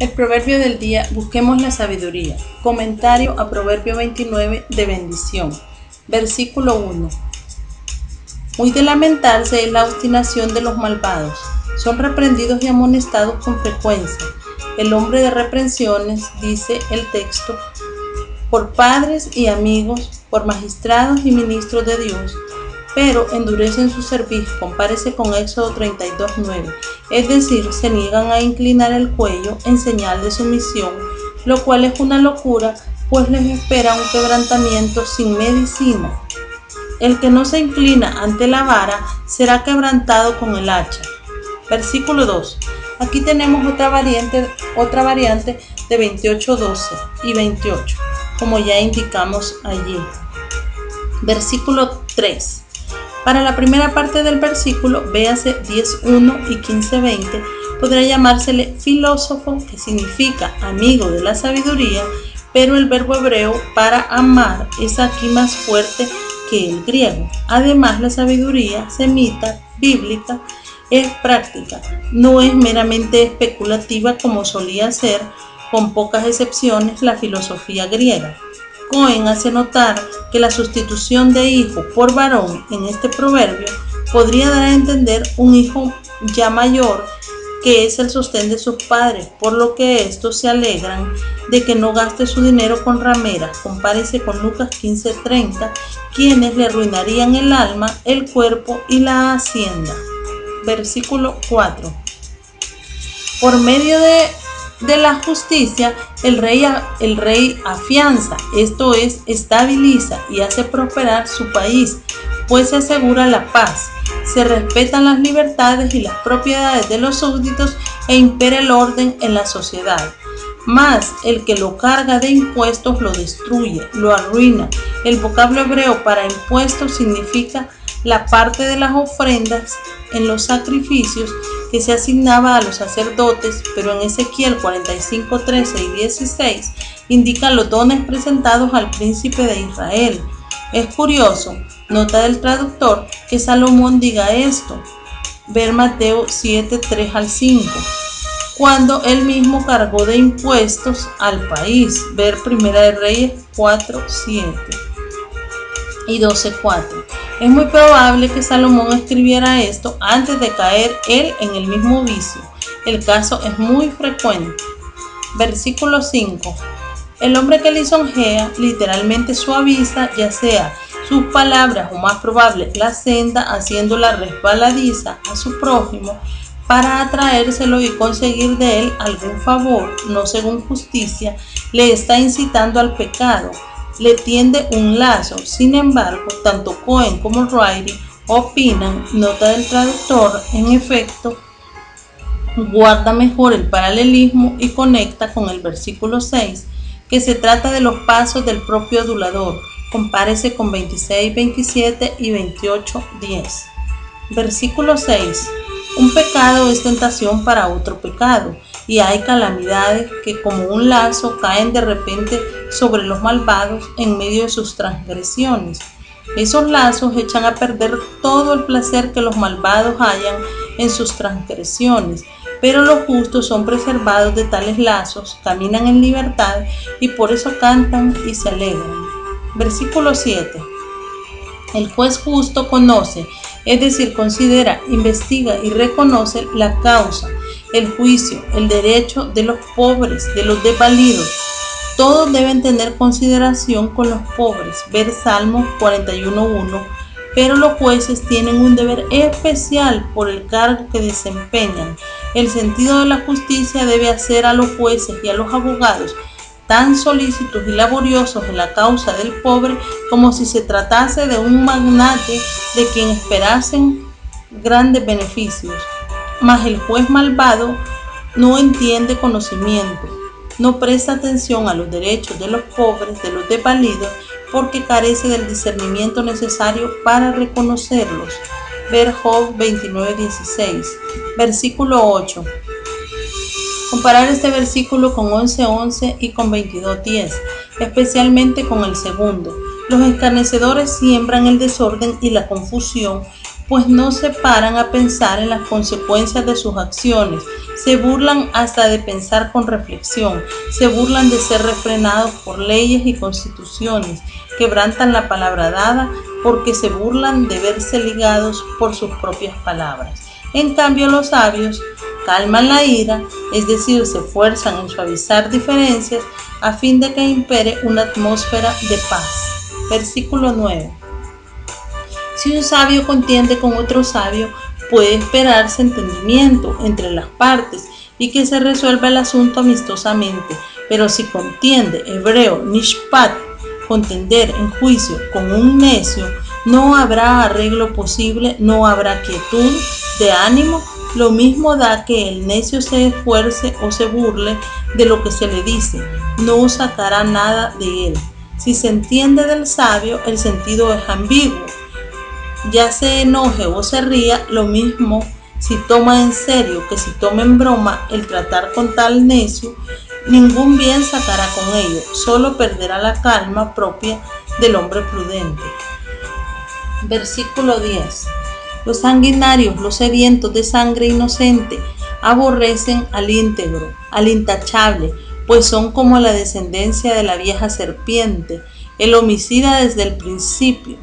El proverbio del día: busquemos la sabiduría. Comentario a Proverbio 29 de bendición. Versículo 1. Muy de lamentarse es la obstinación de los malvados. Son reprendidos y amonestados con frecuencia. El hombre de reprensiones, dice el texto, por padres y amigos, por magistrados y ministros de Dios, pero endurecen su cerviz. Compárese con Éxodo 32:9. Es decir, se niegan a inclinar el cuello en señal de sumisión, lo cual es una locura, pues les espera un quebrantamiento sin medicina. El que no se inclina ante la vara será quebrantado con el hacha. Versículo 2. Aquí tenemos otra variante de 28:12 y 28, como ya indicamos allí. Versículo 3. Para la primera parte del versículo, véase 10:1 y 15:20, podrá llamársele filósofo, que significa amigo de la sabiduría, pero el verbo hebreo para amar es aquí más fuerte que el griego. Además, la sabiduría semita, bíblica, es práctica, no es meramente especulativa como solía ser, con pocas excepciones, la filosofía griega. Cohen hace notar que la sustitución de hijo por varón en este proverbio podría dar a entender un hijo ya mayor que es el sostén de sus padres, por lo que estos se alegran de que no gaste su dinero con rameras. Compárese con Lucas 15:30, quienes le arruinarían el alma, el cuerpo y la hacienda. Versículo 4. Por medio de la justicia, el rey afianza, esto es, estabiliza y hace prosperar su país, pues se asegura la paz, se respetan las libertades y las propiedades de los súbditos e impera el orden en la sociedad. Mas el que lo carga de impuestos lo destruye, lo arruina. El vocablo hebreo para impuestos significa la parte de las ofrendas en los sacrificios que se asignaba a los sacerdotes, pero en Ezequiel 45:13 y 16 indican los dones presentados al príncipe de Israel. Es curioso, nota del traductor, que Salomón diga esto, ver Mateo 7:3 al 5, cuando él mismo cargó de impuestos al país, ver Primera de Reyes 4:7 y 12:4. Es muy probable que Salomón escribiera esto antes de caer él en el mismo vicio. El caso es muy frecuente. Versículo 5. El hombre que lisonjea literalmente suaviza, ya sea sus palabras o más probable la senda, haciéndola resbaladiza a su prójimo para atraérselo y conseguir de él algún favor, no según justicia, le está incitando al pecado, le tiende un lazo. Sin embargo, tanto Cohen como Riley opinan, nota del traductor, en efecto, guarda mejor el paralelismo y conecta con el versículo 6, que se trata de los pasos del propio adulador. Compárese con 26:27 y 28:10. Versículo 6. Un pecado es tentación para otro pecado, y hay calamidades que como un lazo caen de repente sobre los malvados en medio de sus transgresiones. Esos lazos echan a perder todo el placer que los malvados hallan en sus transgresiones, pero los justos son preservados de tales lazos, caminan en libertad y por eso cantan y se alegran. Versículo 7. El juez justo conoce, es decir, considera, investiga y reconoce la causa, el juicio, el derecho de los pobres, de los desvalidos. Todos deben tener consideración con los pobres, ver Salmos 41:1, pero los jueces tienen un deber especial por el cargo que desempeñan. El sentido de la justicia debe hacer a los jueces y a los abogados tan solícitos y laboriosos en la causa del pobre como si se tratase de un magnate de quien esperasen grandes beneficios. Mas el juez malvado no entiende conocimiento, no presta atención a los derechos de los pobres, de los desvalidos, porque carece del discernimiento necesario para reconocerlos. Ver Job 29:16. Versículo 8. Comparar este versículo con 11:11 y con 22:10, especialmente con el segundo. Los escarnecedores siembran el desorden y la confusión, pues no se paran a pensar en las consecuencias de sus acciones, se burlan hasta de pensar con reflexión, se burlan de ser refrenados por leyes y constituciones, quebrantan la palabra dada porque se burlan de verse ligados por sus propias palabras. En cambio, los sabios calman la ira, es decir, se esfuerzan en suavizar diferencias a fin de que impere una atmósfera de paz. Versículo 9. Si un sabio contiende con otro sabio, puede esperarse entendimiento entre las partes y que se resuelva el asunto amistosamente. Pero si contiende, hebreo, mishpat, contender en juicio con un necio, no habrá arreglo posible, no habrá quietud de ánimo. Lo mismo da que el necio se esfuerce o se burle de lo que se le dice, no sacará nada de él. Si se entiende del sabio, el sentido es ambiguo. Ya se enoje o se ría, lo mismo si toma en serio que si toma en broma el tratar con tal necio, ningún bien sacará con ello, solo perderá la calma propia del hombre prudente. Versículo 10. Los sanguinarios, los sedientos de sangre inocente, aborrecen al íntegro, al intachable, pues son como la descendencia de la vieja serpiente, el homicida desde el principio.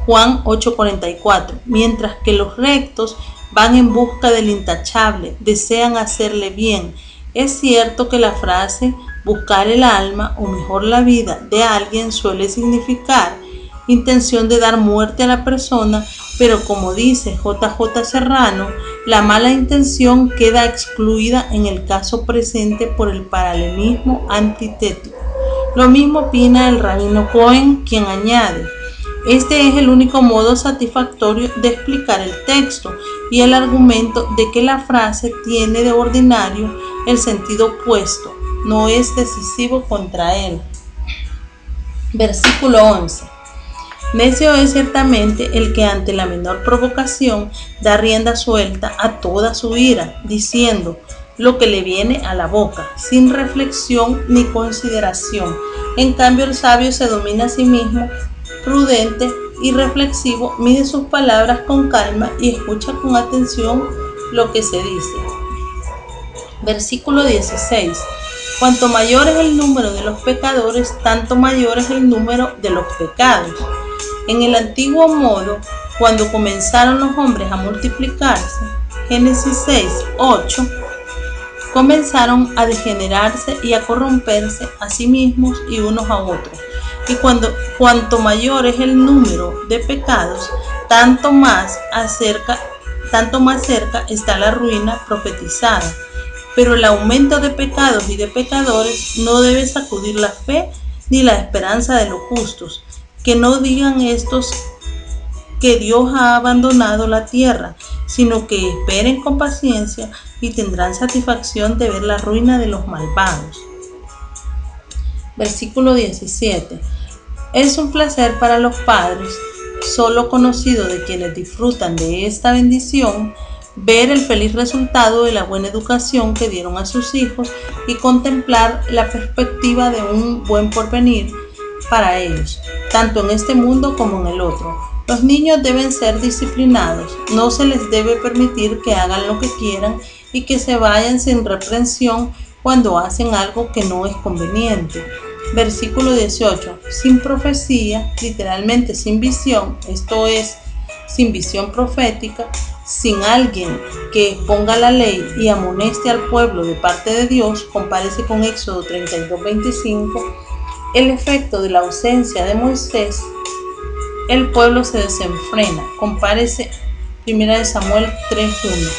Juan 8:44. Mientras que los rectos van en busca del intachable, desean hacerle bien. Es cierto que la frase buscar el alma, o mejor la vida, de alguien suele significar intención de dar muerte a la persona, pero como dice J.J. Serrano, la mala intención queda excluida en el caso presente por el paralelismo antitético. Lo mismo opina el rabino Cohen, quien añade: este es el único modo satisfactorio de explicar el texto y el argumento de que la frase tiene de ordinario el sentido opuesto, no es decisivo contra él. Versículo 11. Necio es ciertamente el que ante la menor provocación da rienda suelta a toda su ira, diciendo lo que le viene a la boca, sin reflexión ni consideración. En cambio, el sabio se domina a sí mismo, prudente y reflexivo, mide sus palabras con calma y escucha con atención lo que se dice. Versículo 16. Cuanto mayor es el número de los pecadores, tanto mayor es el número de los pecados. En el antiguo modo, cuando comenzaron los hombres a multiplicarse, Génesis 6:8, comenzaron a degenerarse y a corromperse a sí mismos y unos a otros. Y cuanto mayor es el número de pecados, tanto más cerca está la ruina profetizada. Pero el aumento de pecados y de pecadores no debe sacudir la fe ni la esperanza de los justos. Que no digan estos que Dios ha abandonado la tierra, sino que esperen con paciencia y tendrán satisfacción de ver la ruina de los malvados. Versículo 17. Es un placer para los padres, solo conocido de quienes disfrutan de esta bendición, ver el feliz resultado de la buena educación que dieron a sus hijos y contemplar la perspectiva de un buen porvenir para ellos, tanto en este mundo como en el otro. Los niños deben ser disciplinados, no se les debe permitir que hagan lo que quieran y que se vayan sin reprensión cuando hacen algo que no es conveniente. Versículo 18. Sin profecía, literalmente sin visión, esto es, sin visión profética, sin alguien que exponga la ley y amoneste al pueblo de parte de Dios, compárese con Éxodo 32:25, el efecto de la ausencia de Moisés, el pueblo se desenfrena, compárese 1 Samuel 3:1.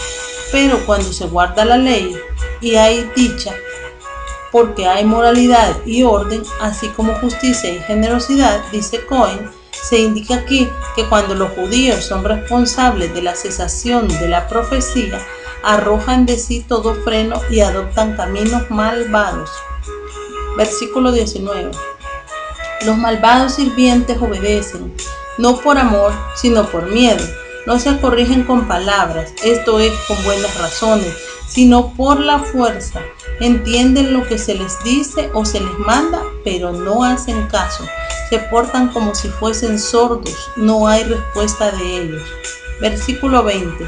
Pero cuando se guarda la ley y hay dicha, porque hay moralidad y orden, así como justicia y generosidad, dice Cohen, se indica aquí que cuando los judíos son responsables de la cesación de la profecía, arrojan de sí todo freno y adoptan caminos malvados. Versículo 19. Los malvados sirvientes obedecen, no por amor, sino por miedo. No se corrigen con palabras, esto es, con buenas razones, sino por la fuerza. Entienden lo que se les dice o se les manda, pero no hacen caso. Se portan como si fuesen sordos, no hay respuesta de ellos. Versículo 20.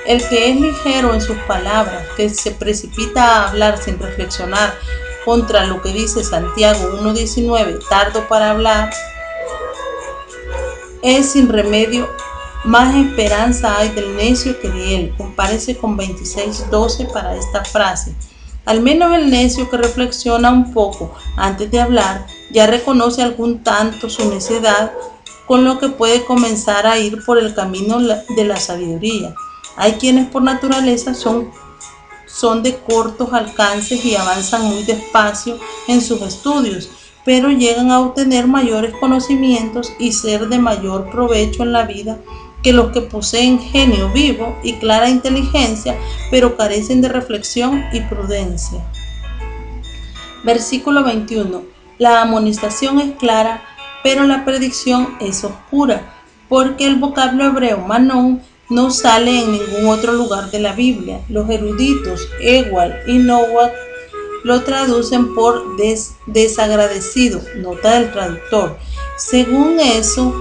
El que es ligero en sus palabras, que se precipita a hablar sin reflexionar contra lo que dice Santiago 1:19, tardo para hablar, es sin remedio. Más esperanza hay del necio que de él. Compárese con 26:12 para esta frase. Al menos el necio que reflexiona un poco antes de hablar ya reconoce algún tanto su necedad, con lo que puede comenzar a ir por el camino de la sabiduría. Hay quienes por naturaleza son de cortos alcances y avanzan muy despacio en sus estudios, pero llegan a obtener mayores conocimientos y ser de mayor provecho en la vida que los que poseen genio vivo y clara inteligencia, pero carecen de reflexión y prudencia. Versículo 21. La amonestación es clara, pero la predicción es oscura, porque el vocablo hebreo manón no sale en ningún otro lugar de la Biblia. Los eruditos Ewald y Nowak lo traducen por desagradecido, nota del traductor. Según eso,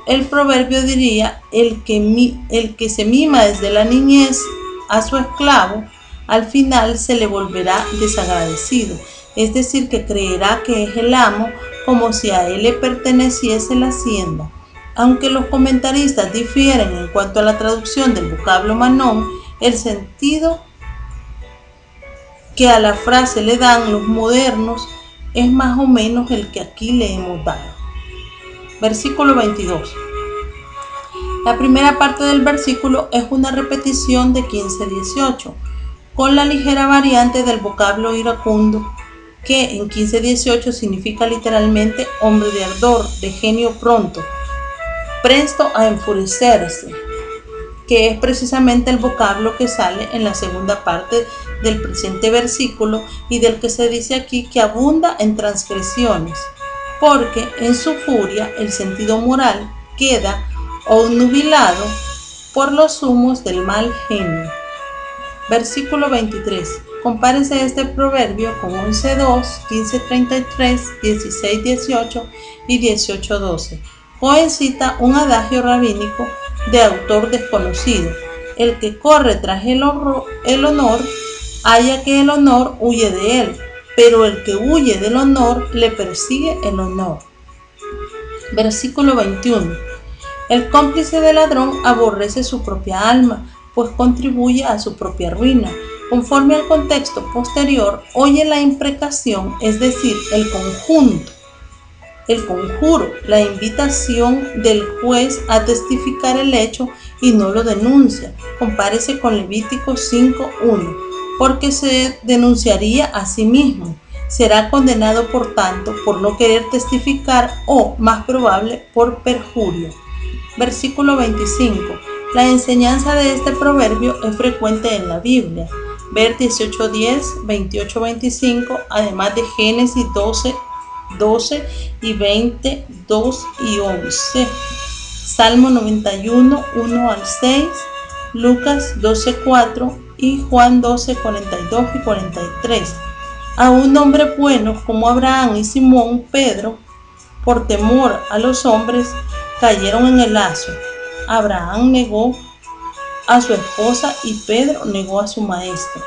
el proverbio diría: el que se mima desde la niñez a su esclavo, al final se le volverá desagradecido, es decir, que creerá que es el amo, como si a él le perteneciese la hacienda. Aunque los comentaristas difieren en cuanto a la traducción del vocablo manón, el sentido que a la frase le dan los modernos es más o menos el que aquí le hemos dado. Versículo 22. La primera parte del versículo es una repetición de 15:18, con la ligera variante del vocablo iracundo, que en 15:18 significa literalmente hombre de ardor, de genio pronto, presto a enfurecerse, que es precisamente el vocablo que sale en la segunda parte del presente versículo y del que se dice aquí que abunda en transgresiones, porque en su furia el sentido moral queda obnubilado por los humos del mal genio. Versículo 23. Compárese este proverbio con 11:2, 15:33, 16:18 y 18:12. Cohen cita un adagio rabínico de autor desconocido: el que corre tras el honor, halla que el honor huye de él, pero el que huye del honor le persigue el honor. Versículo 21. El cómplice del ladrón aborrece su propia alma, pues contribuye a su propia ruina. Conforme al contexto posterior, oye la imprecación, es decir, el conjuro, la invitación del juez a testificar el hecho y no lo denuncia. Compárese con Levítico 5:1, porque se denunciaría a sí mismo. Será condenado, por tanto, por no querer testificar o, más probable, por perjurio. Versículo 25. La enseñanza de este proverbio es frecuente en la Biblia. Ver 18:10, 28:25, además de Génesis 12 y 20, 2 y 11. Salmo 91, 1 al 6, Lucas 12:4 y Juan 12, 42 y 43. A un hombre bueno como Abraham y Simón Pedro, por temor a los hombres, cayeron en el lazo. Abraham negó a su esposa y Pedro negó a su maestro.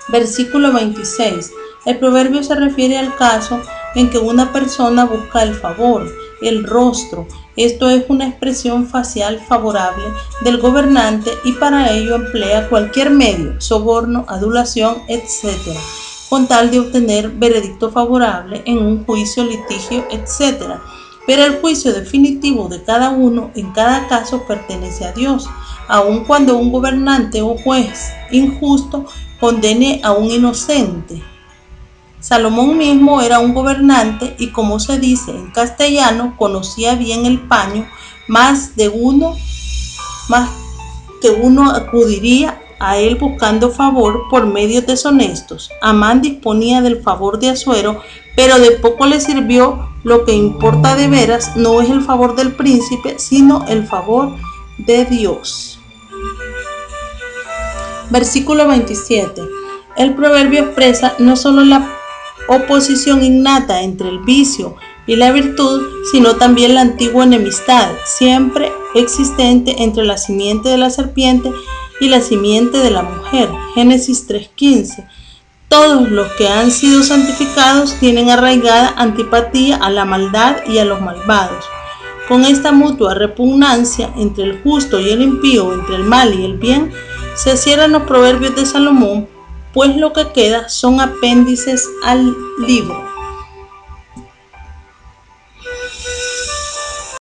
Versículo 26. El proverbio se refiere al caso en que una persona busca el favor, el rostro. Esto es una expresión facial favorable del gobernante y para ello emplea cualquier medio, soborno, adulación, etc., con tal de obtener veredicto favorable en un juicio, litigio, etc. Pero el juicio definitivo de cada uno en cada caso pertenece a Dios, aun cuando un gobernante o juez injusto condene a un inocente. Salomón mismo era un gobernante y, como se dice en castellano, conocía bien el paño. Más que uno acudiría a él buscando favor por medios deshonestos. Amán disponía del favor de Asuero, pero de poco le sirvió. Lo que importa de veras no es el favor del príncipe, sino el favor de Dios. Versículo 27. El proverbio expresa no solo la oposición innata entre el vicio y la virtud, sino también la antigua enemistad, siempre existente entre la simiente de la serpiente y la simiente de la mujer. Génesis 3:15. Todos los que han sido santificados tienen arraigada antipatía a la maldad y a los malvados. Con esta mutua repugnancia entre el justo y el impío, entre el mal y el bien, se cierran los proverbios de Salomón, pues lo que queda son apéndices al libro.